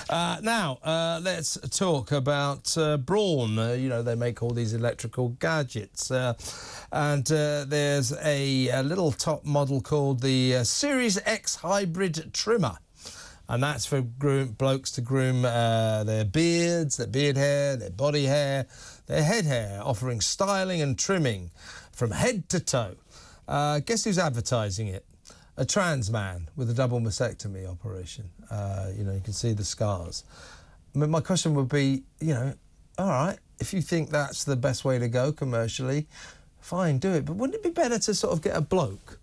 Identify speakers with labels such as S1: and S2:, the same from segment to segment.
S1: Now, let's talk about Braun. You know, they make all these electrical gadgets. And there's a little top model called the Series X Hybrid Trimmer. And that's for blokes to groom their beards, their beard hair, their body hair, their head hair, offering styling and trimming from head to toe. Guess who's advertising it? A trans man with a double mastectomy operation. You know, you can see the scars. I mean, my question would be, you know, all right, if you think that's the best way to go commercially, fine, do it. But wouldn't it be better to sort of get a bloke,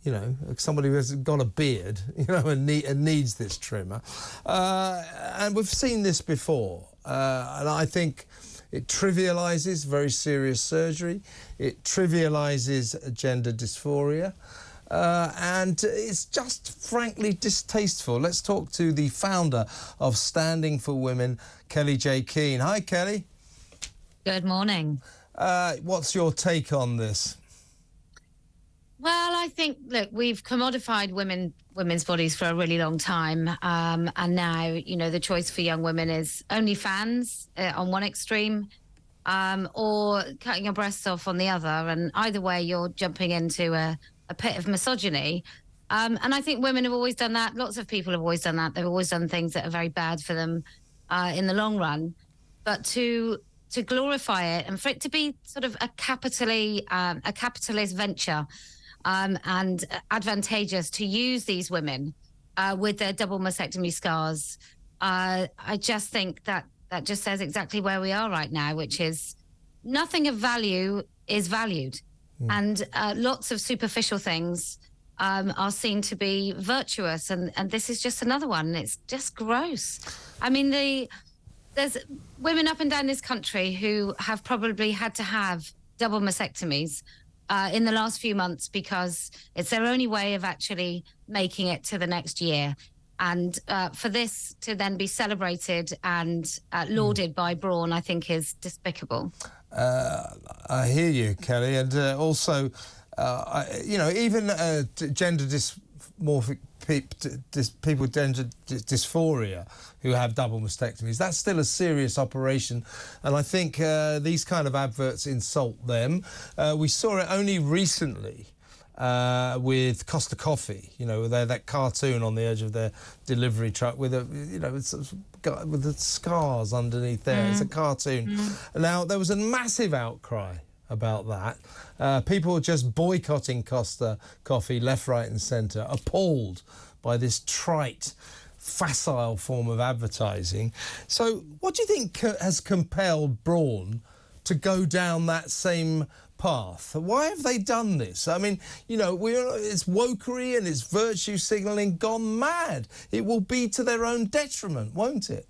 S1: you know, somebody who has got a beard, you know, and needs this trimmer? And we've seen this before. And I think it trivialises very serious surgery. It trivialises gender dysphoria. And it's just frankly distasteful. Let's talk to the founder of Standing for Women, Kellie J. Keane. Hi, Kellie.
S2: Good morning.
S1: What's your take on this?
S2: Well, I think, look, we've commodified women's bodies for a really long time. And now, you know, the choice for young women is OnlyFans on one extreme, or cutting your breasts off on the other. And either way, you're jumping into a pit of misogyny. And I think women have always done that. Lots of people have always done that. They've always done things that are very bad for them in the long run. But to glorify it and for it to be sort of a capitalist venture and advantageous to use these women with their double mastectomy scars, I just think that just says exactly where we are right now, which is nothing of value is valued. And lots of superficial things are seen to be virtuous. And this is just another one. It's just gross. I mean, there's women up and down this country who have probably had to have double mastectomies in the last few months because it's their only way of actually making it to the next year. And for this to then be celebrated and lauded by Braun, I think is despicable.
S1: I hear you, Kellie, and also, you know, even gender dysmorphic people with gender dysphoria who have double mastectomies, that's still a serious operation, and I think these kind of adverts insult them. We saw it only recently with Costa Coffee, you know, that cartoon on the edge of their delivery truck with a, you know, with the scars underneath there. It's a cartoon. Now, there was a massive outcry about that. People were just boycotting Costa Coffee left, right and centre, appalled by this trite, facile form of advertising. So what do you think has compelled Braun to go down that same path? Why have they done this? I mean, you know, it's wokery and it's virtue signalling gone mad. It will be to their own detriment, won't it?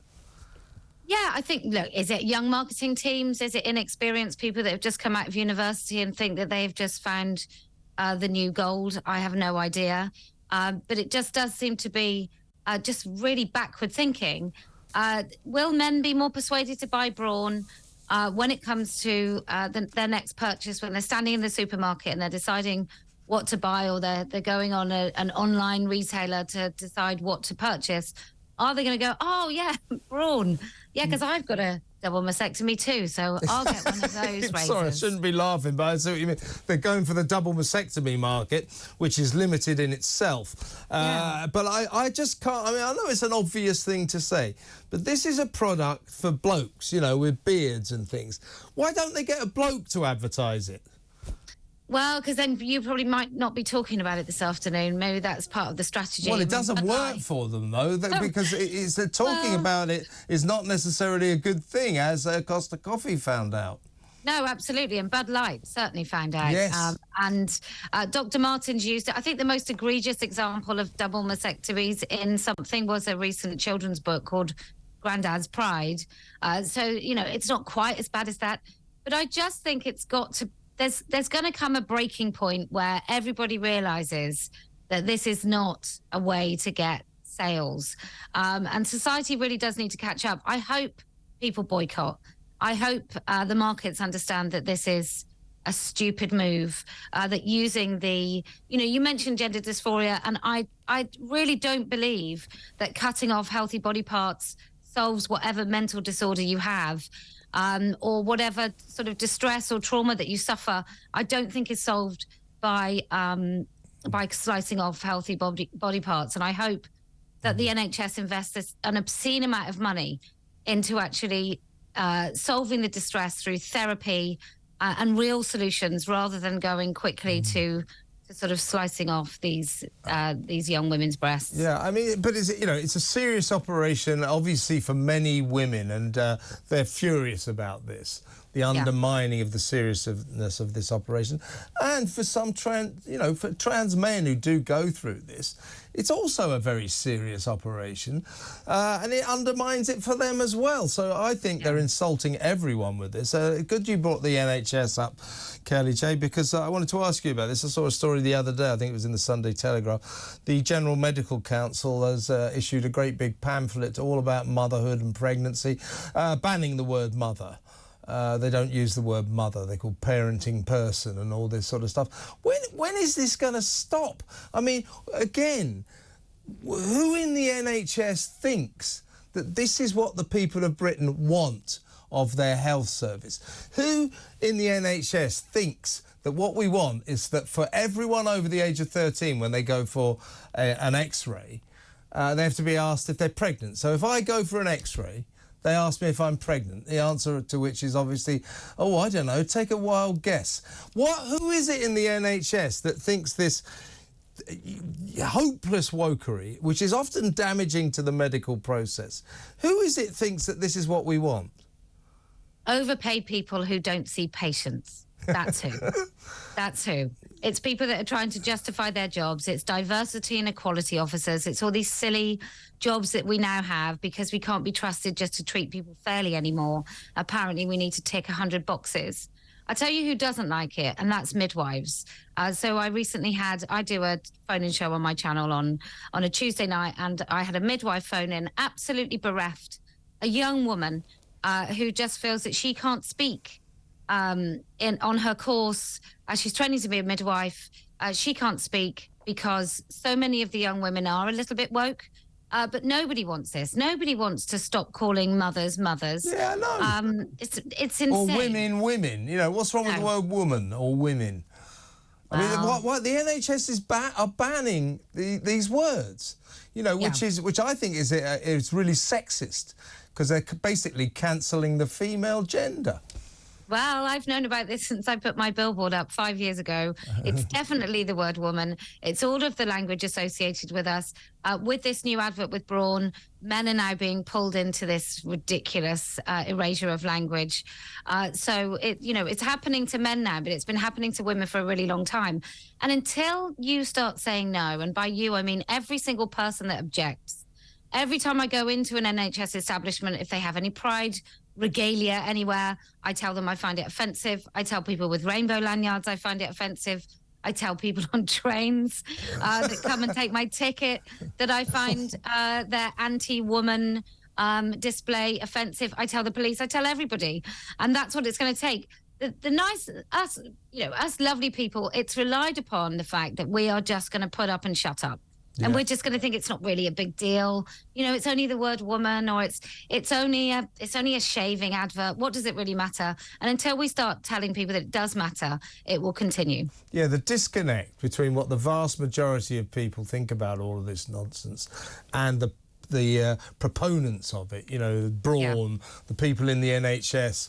S2: Yeah, I think, look, is it young marketing teams? Is it inexperienced people that have just come out of university and think that they've just found the new gold? I have no idea. But it just does seem to be just really backward thinking. Will men be more persuaded to buy Braun when it comes to their next purchase, when they're standing in the supermarket and they're deciding what to buy, or they're going on an online retailer to decide what to purchase? Are they going to go, oh, yeah, Braun? Yeah, because I've got a double mastectomy too, so I'll get one of those razors.
S1: Sorry, I shouldn't be laughing, but I see what you mean. They're going for the double mastectomy market, which is limited in itself.
S2: Yeah.
S1: But I just can't... I mean, I know it's an obvious thing to say, but this is a product for blokes, you know, with beards and things. Why don't they get a bloke to advertise it?
S2: Well, because then you probably might not be talking about it this afternoon. Maybe that's part of the strategy.
S1: Well, it doesn't work for them, though, because talking about it is not necessarily a good thing, as Costa Coffee found out.
S2: No, absolutely. And Bud Light certainly found out.
S1: Yes.
S2: And Dr. Martens used it. I think the most egregious example of double mastectomies in something was a recent children's book called Grandad's Pride. So, you know, it's not quite as bad as that. But I just think it's got to... There's going to come a breaking point where everybody realises that this is not a way to get sales. And society really does need to catch up. I hope people boycott. I hope the markets understand that this is a stupid move, that using the, you mentioned gender dysphoria, and I really don't believe that cutting off healthy body parts solves whatever mental disorder you have, or whatever sort of distress or trauma that you suffer. I don't think is solved by slicing off healthy body parts. And I hope that the NHS invests an obscene amount of money into actually solving the distress through therapy and real solutions, rather than going quickly to sort of slicing off these young women's breasts.
S1: Yeah, I mean, but it's a serious operation, obviously, for many women, and they're furious about this, the undermining of the seriousness of this operation. And for some for trans men who do go through this, it's also a very serious operation, and it undermines it for them as well. So I think they're insulting everyone with this. Good you brought the NHS up, Kellie J, because I wanted to ask you about this. I saw a story the other day, I think it was in the Sunday Telegraph. The General Medical Council has issued a great big pamphlet all about motherhood and pregnancy, banning the word mother. They don't use the word mother. They call parenting person and all this sort of stuff. When is this going to stop? I mean, again, who in the NHS thinks that this is what the people of Britain want of their health service? Who in the NHS thinks that what we want is that for everyone over the age of 13, when they go for an X-ray, they have to be asked if they're pregnant. So if I go for an X-ray, they ask me if I'm pregnant. The answer to which is obviously, oh, I don't know, take a wild guess. Who is it in the NHS that thinks this hopeless wokery, which is often damaging to the medical process, who is it thinks that this is what we want?
S2: Overpaid people who don't see patients. That's who. That's who. It's people that are trying to justify their jobs. It's diversity and equality officers. It's all these silly jobs that we now have because we can't be trusted just to treat people fairly anymore. Apparently, we need to tick 100 boxes. I tell you who doesn't like it, and that's midwives. So I recently I do a phone-in show on my channel on a Tuesday night, and I had a midwife phone in, absolutely bereft, a young woman who just feels that she can't speak on her course. She's training to be a midwife. She can't speak because so many of the young women are a little bit woke. But nobody wants this. Nobody wants to stop calling mothers mothers.
S1: Yeah, I know.
S2: It's insane.
S1: Or women. You know, what's wrong with the word woman or women? I mean, what the NHS are banning these words. You know, which I think is really sexist, because they're basically cancelling the female gender.
S2: Well, I've known about this since I put my billboard up 5 years ago. It's definitely the word woman. It's all of the language associated with us. With this new advert with Braun, men are now being pulled into this ridiculous erasure of language. So it's happening to men now, but it's been happening to women for a really long time. And until you start saying no, and by you I mean every single person that objects, every time I go into an NHS establishment, if they have any pride regalia anywhere, I tell them I find it offensive. I tell people with rainbow lanyards I find it offensive. I tell people on trains that come and take my ticket that I find their anti-woman display offensive. I tell the police, I tell everybody. And that's what it's going to take. Us lovely people, it's relied upon the fact that we are just going to put up and shut up. Yeah. And we're just going to think it's not really a big deal. You know, it's only the word woman, or it's only a shaving advert. What does it really matter? And until we start telling people that it does matter, it will continue. Yeah,
S1: the disconnect between what the vast majority of people think about all of this nonsense and the proponents of it, you know, Braun, the people in the NHS,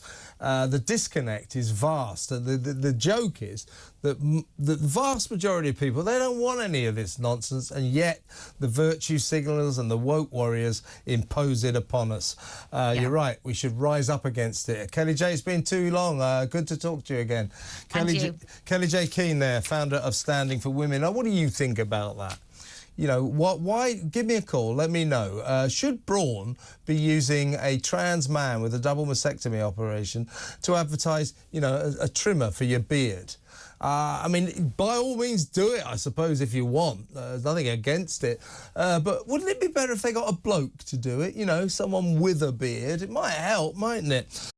S1: the disconnect is vast. The joke is that the vast majority of people, they don't want any of this nonsense, and yet the virtue signalers and the woke warriors impose it upon us. You're right, we should rise up against it. Kellie J, it's been too long. Good to talk to you again. Kellie J Keane there, founder of Standing for Women. What do you think about that? You know, why? Give me a call, let me know. Should Braun be using a trans man with a double mastectomy operation to advertise, you know, a trimmer for your beard? I mean, by all means do it, I suppose, if you want. There's nothing against it. But wouldn't it be better if they got a bloke to do it? You know, someone with a beard. It might help, mightn't it?